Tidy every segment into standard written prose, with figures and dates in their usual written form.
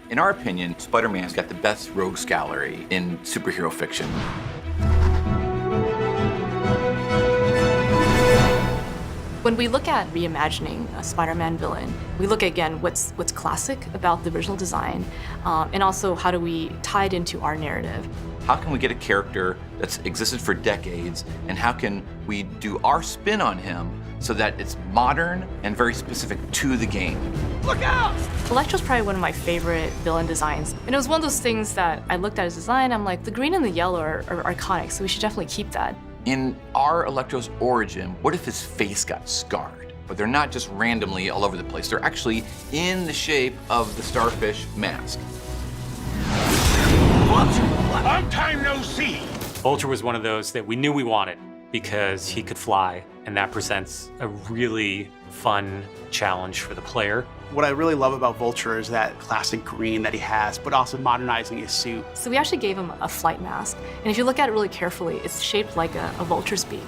In our opinion, Spider-Man's got the best rogues gallery in superhero fiction. When we look at reimagining a Spider-Man villain, we look again what's classic about the original design, and also how do we tie it into our narrative. How can we get a character that's existed for decades, and how can we do our spin on him so that it's modern and very specific to the game? Look out! Electro's probably one of my favorite villain designs. And it was one of those things that I looked at his design, I'm like, the green and the yellow are iconic, so we should definitely keep that. In our Electro's origin, what if his face got scarred? But they're not just randomly all over the place. They're actually in the shape of the starfish mask. Vulture! Long time no see! Vulture was one of those that we knew we wanted because he could fly, and that presents a really fun challenge for the player. What I really love about Vulture is that classic green that he has, but also modernizing his suit. So we actually gave him a flight mask, and if you look at it really carefully, it's shaped like a vulture's beak.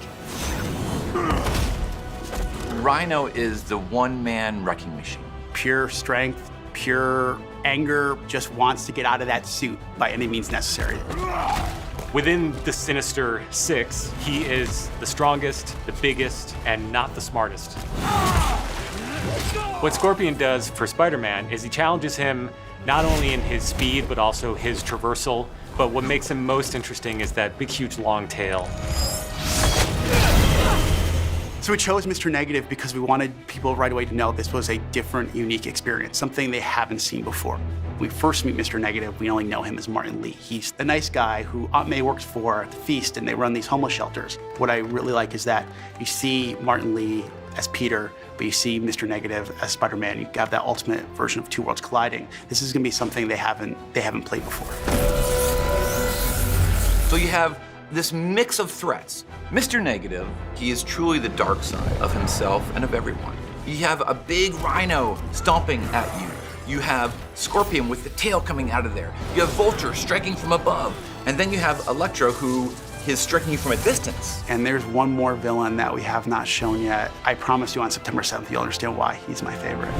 Rhino is the one-man wrecking machine. Pure strength, pure anger, just wants to get out of that suit by any means necessary. Within the Sinister Six, he is the strongest, the biggest, and not the smartest. What Scorpion does for Spider-Man is he challenges him not only in his speed, but also his traversal. But what makes him most interesting is that big, huge, long tail. So we chose Mr. Negative because we wanted people right away to know this was a different, unique experience, something they haven't seen before. When we first meet Mr. Negative, we only know him as Martin Lee. He's the nice guy who Aunt May works for at the Feast, and they run these homeless shelters. What I really like is that you see Martin Lee as Peter, but you see Mr. Negative as Spider-Man. You have that ultimate version of two worlds colliding. This is gonna be something they haven't played before. So you have this mix of threats. Mr. Negative, he is truly the dark side of himself and of everyone. You have a big Rhino stomping at you. You have Scorpion with the tail coming out of there. You have Vulture striking from above. And then you have Electro, who is striking you from a distance. And there's one more villain that we have not shown yet. I promise you on September 7th, you'll understand why he's my favorite.